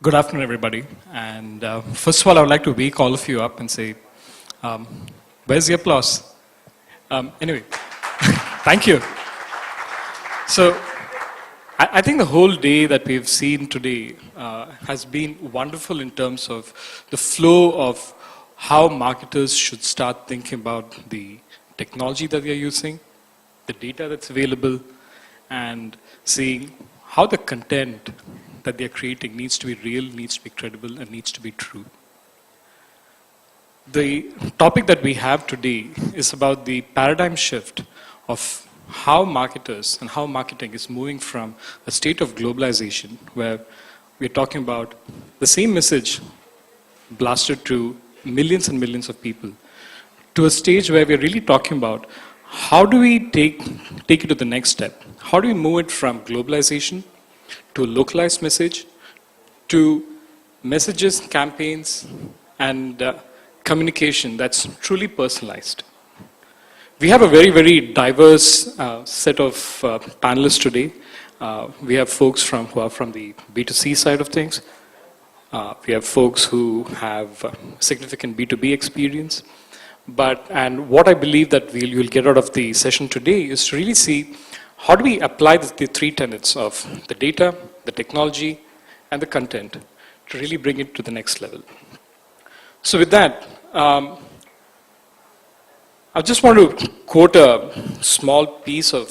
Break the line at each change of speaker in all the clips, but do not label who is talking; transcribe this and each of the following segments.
Good afternoon, everybody. And first of all, I would like to wake all of you up and say, um, where's the applause? Anyway, thank you. So, I think the whole day that we've seen today has been wonderful in terms of the flow of how marketers should start thinking about the technology that they're using, the data that's available, and seeing how the content that they're creating needs to be real, needs to be credible, and needs to be true. The topic that we have today is about the paradigm shift of how marketers and how marketing is moving from a state of globalization where we're talking about the same message blasted to millions and millions of people to a stage where we're really talking about how do we take it to the next step? How do we move it from globalization to a localized message to messages, campaigns, and communication that's truly personalized? We have a very, very diverse set of panelists today. We have folks who are from the B2C side of things. We have folks who have significant B2B experience. And what I believe that you'll get out of the session today is to really see how do we apply the three tenets of the data, the technology, and the content to really bring it to the next level. So with that, I just want to quote a small piece of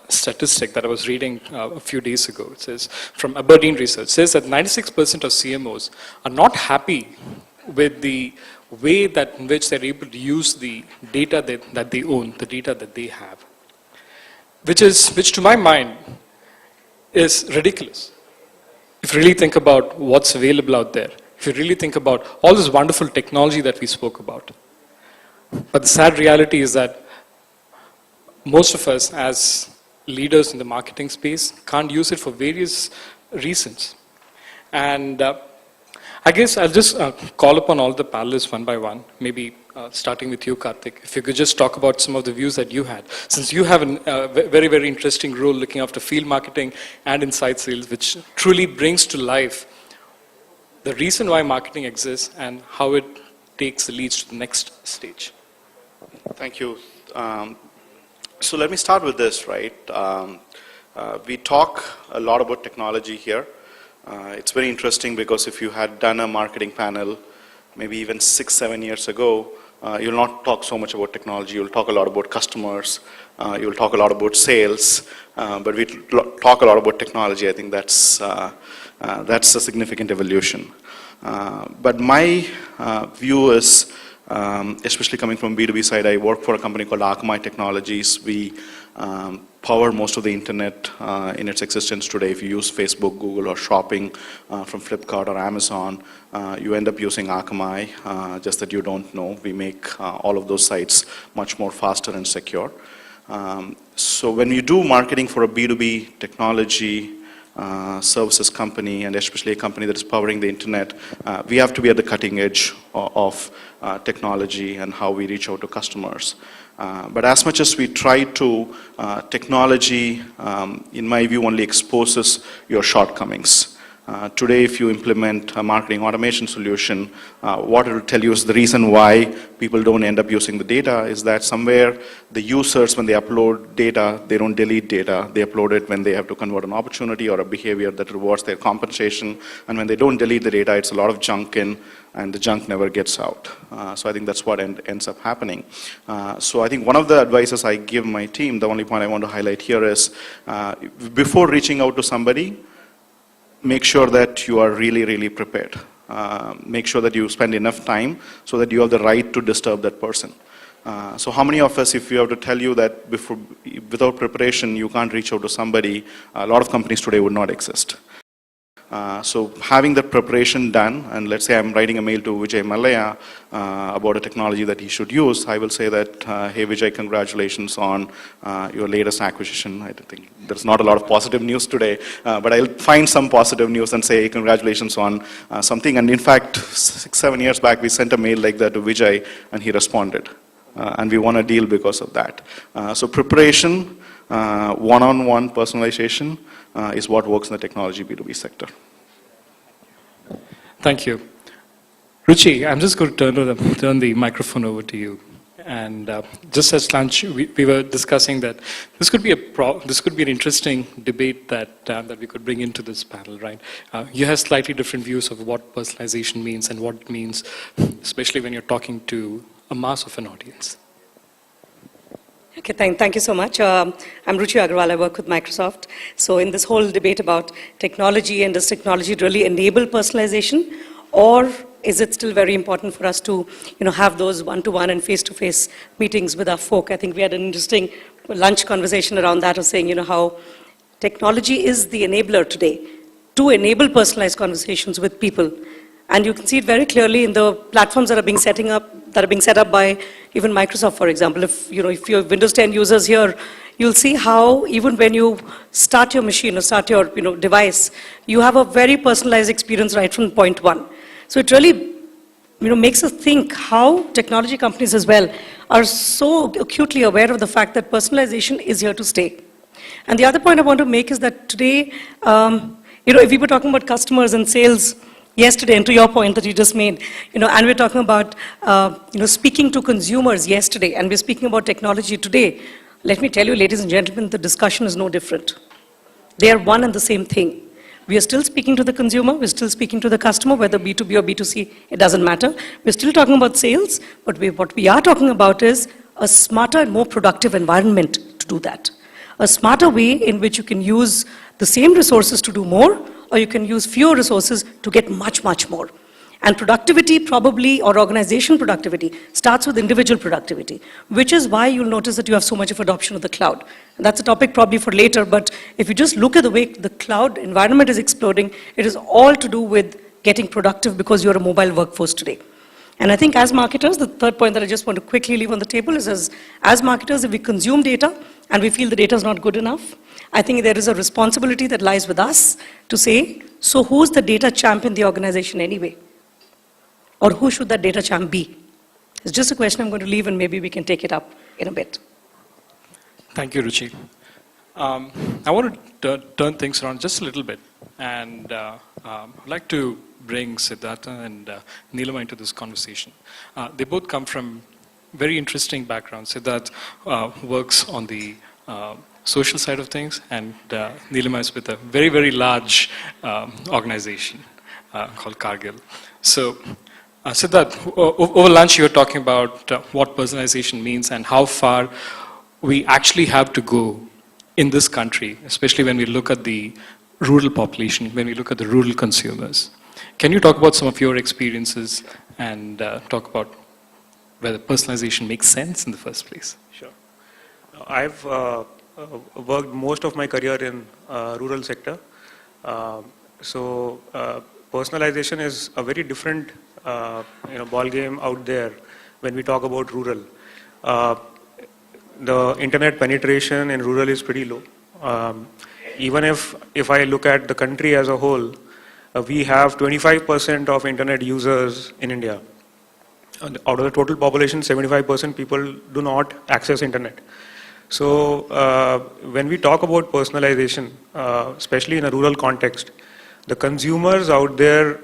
statistic that I was reading a few days ago. It says, from Aberdeen Research, it says that 96% of CMOs are not happy with the way in which they're able to use the data that they own, the data that they have. Which to my mind is ridiculous. If you really think about what's available out there, if you really think about all this wonderful technology that we spoke about. But the sad reality is that most of us as leaders in the marketing space can't use it for various reasons. And I guess I'll just call upon all the panelists one by one, maybe starting with you, Karthik. If you could just talk about some of the views that you had. Since you have a very, very interesting role looking after field marketing and inside sales, which truly brings to life the reason why marketing exists and how it takes the leads to the next stage.
Thank you. So let me start with this, right? We talk a lot about technology here. It's very interesting because if you had done a marketing panel, maybe even 6-7 years ago, you'll not talk so much about technology. You'll talk a lot about customers. You'll talk a lot about sales. But we talk a lot about technology. I think that's a significant evolution. But my view is, especially coming from B2B side, I work for a company called Akamai Technologies. We power most of the internet in its existence today. If you use Facebook, Google, or shopping from Flipkart or Amazon, you end up using Akamai, just that you don't know. We make all of those sites much more faster and secure. So when you do marketing for a B2B technology services company, and especially a company that is powering the internet, we have to be at the cutting edge of technology and how we reach out to customers. But as much as we try to, technology, in my view, only exposes your shortcomings. Today, if you implement a marketing automation solution, what it will tell you is the reason why people don't end up using the data is that somewhere the users, when they upload data, they don't delete data. They upload it when they have to convert an opportunity or a behavior that rewards their compensation. And when they don't delete the data, it's a lot of junk in, and the junk never gets out. So I think that's what ends up happening. So I think one of the advices I give my team, the only point I want to highlight here is, before reaching out to somebody, make sure that you are really, really prepared. Make sure that you spend enough time so that you have the right to disturb that person. So how many of us, if you have to tell you that without preparation you can't reach out to somebody, a lot of companies today would not exist. So having that preparation done, and let's say I'm writing a mail to Vijay Mallya about a technology that he should use, I will say that, hey Vijay, congratulations on your latest acquisition. I think there's not a lot of positive news today, but I'll find some positive news and say, hey, congratulations on something. And in fact, 6-7 years back, we sent a mail like that to Vijay, and he responded. And we won a deal because of that. So preparation, one-on-one personalization is what works in the technology B2B sector.
Thank you. Ruchi, I'm just going to turn the microphone over to you. And just as lunch, we were discussing that this could be this could be an interesting debate that we could bring into this panel, right? You have slightly different views of what personalization means and what it means, especially when you're talking to a mass of an audience.
Okay, thank you so much. I'm Ruchi Agarwal. I work with Microsoft. So in this whole debate about technology, and does technology really enable personalization, or is it still very important for us to, have those one-to-one and face-to-face meetings with our folk? I think we had an interesting lunch conversation around that, of saying, how technology is the enabler today to enable personalized conversations with people. And you can see it very clearly in the platforms that are being set up by even Microsoft, for example. If you're Windows 10 users here, you'll see how even when you start your machine or start your device, you have a very personalized experience right from point one. So it really makes us think how technology companies as well are so acutely aware of the fact that personalization is here to stay. And the other point I want to make is that today, if we were talking about customers and sales yesterday, and to your point that you just made, and we're talking about speaking to consumers yesterday, and we're speaking about technology today, let me tell you, ladies and gentlemen, the discussion is no different. They are one and the same thing. We are still speaking to the consumer, we're still speaking to the customer, whether B2B or B2C, it doesn't matter. We're still talking about sales, but what we are talking about is a smarter and more productive environment to do that. A smarter way in which you can use the same resources to do more, or you can use fewer resources to get much, much more. And productivity probably, or organization productivity, starts with individual productivity, which is why you'll notice that you have so much of adoption of the cloud. And that's a topic probably for later, but if you just look at the way the cloud environment is exploding, it is all to do with getting productive because you're a mobile workforce today. And I think as marketers, the third point that I just want to quickly leave on the table is as marketers, if we consume data and we feel the data is not good enough, I think there is a responsibility that lies with us to say, so who's the data champ in the organization anyway? Or who should that data champ be? It's just a question I'm going to leave, and maybe we can take it up in a bit.
Thank you, Ruchi. I want to turn things around just a little bit, and I'd like to bring Siddhartha and Neelima into this conversation. They both come from very interesting backgrounds. Siddhartha works on the social side of things, and Neelima is with a very, very large organization called Cargill. So, Siddhartha, over lunch you were talking about what personalization means and how far we actually have to go in this country, especially when we look at the rural population, when we look at the rural consumers. Can you talk about some of your experiences and talk about whether personalization makes sense in the first place?
Sure. I've worked most of my career in rural sector. So personalization is a very different ball game out there when we talk about rural. The internet penetration in rural is pretty low. Even if I look at the country as a whole, we have 25% of internet users in India. Out of the total population, 75% people do not access internet. So when we talk about personalization, especially in a rural context, the consumers out there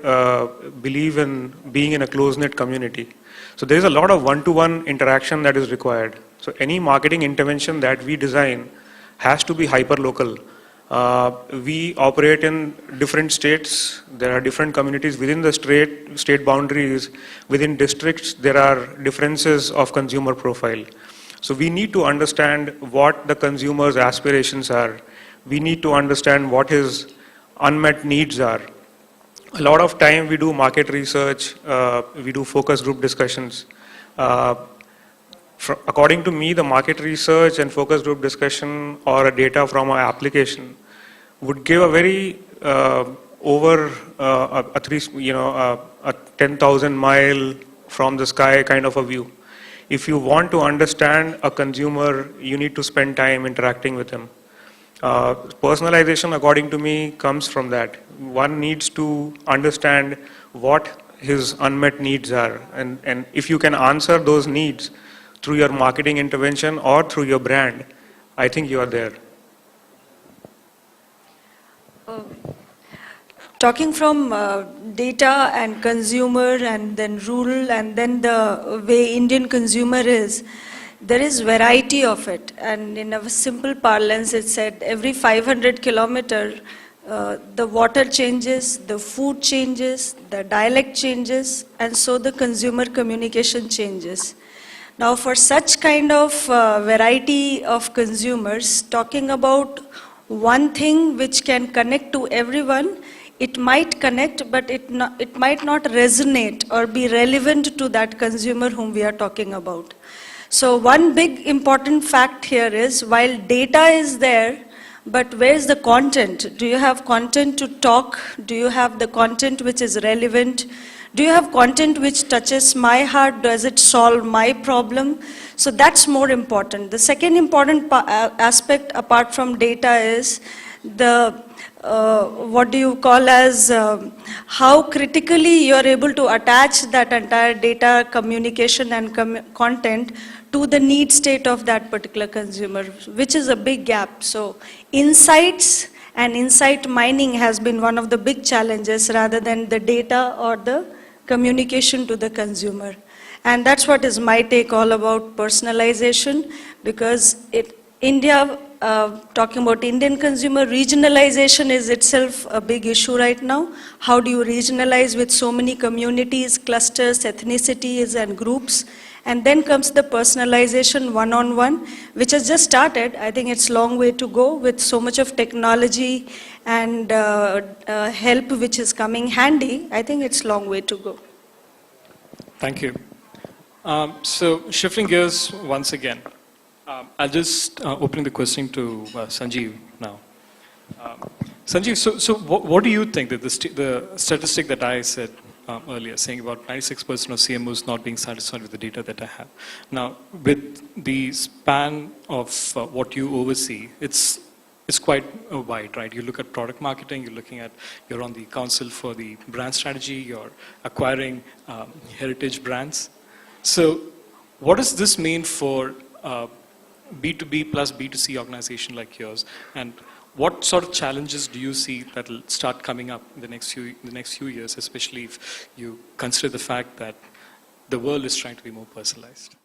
believe in being in a close-knit community. So there is a lot of one-to-one interaction that is required. So any marketing intervention that we design has to be hyper-local. We operate in different states. There are different communities within the state boundaries. Within districts, there are differences of consumer profile. So we need to understand what the consumer's aspirations are. We need to understand what his unmet needs are. A lot of time we do market research, we do focus group discussions. According to me, the market research and focus group discussion or a data from our application would give a very over a 10,000 mile from the sky kind of a view. If you want to understand a consumer, you need to spend time interacting with him. Personalization, according to me, comes from that. One needs to understand what his unmet needs are. And if you can answer those needs through your marketing intervention or through your brand, I think you are there.
talking from data and consumer and then rural and then the way Indian consumer is, there is variety of it. And in a simple parlance, it said every 500 kilometer, the water changes, the food changes, the dialect changes, and so the consumer communication changes. Now, for such kind of variety of consumers, talking about one thing which can connect to everyone, it might connect, but it might not resonate or be relevant to that consumer whom we are talking about. So one big important fact here is, while data is there, but where's the content? Do you have content to talk? Do you have the content which is relevant? Do you have content which touches my heart? Does it solve my problem? So that's more important. The second important aspect apart from data is the what do you call as how critically you are able to attach that entire data, communication and content to the need state of that particular consumer, which is a big gap. So insights and insight mining has been one of the big challenges rather than the data or the communication to the consumer. And that's what is my take all about personalization, because India, talking about Indian consumer, regionalization is itself a big issue right now. How do you regionalize with so many communities, clusters, ethnicities and groups? And then comes the personalization one-on-one, which has just started. I think it's a long way to go with so much of technology and help which is coming handy. I think it's a long way to go.
Thank you. So shifting gears once again, I'll just open the question to Sanjeev now. Sanjeev, so what do you think that the statistic that I said earlier, saying about 96% of CMOs not being satisfied with the data that I have. Now, with the span of what you oversee, it's quite wide, right? You look at product marketing, you're on the council for the brand strategy, you're acquiring heritage brands. So what does this mean for B2B plus B2C organization like yours? And what sort of challenges do you see that will start coming up in the next few years, especially if you consider the fact that the world is trying to be more personalized?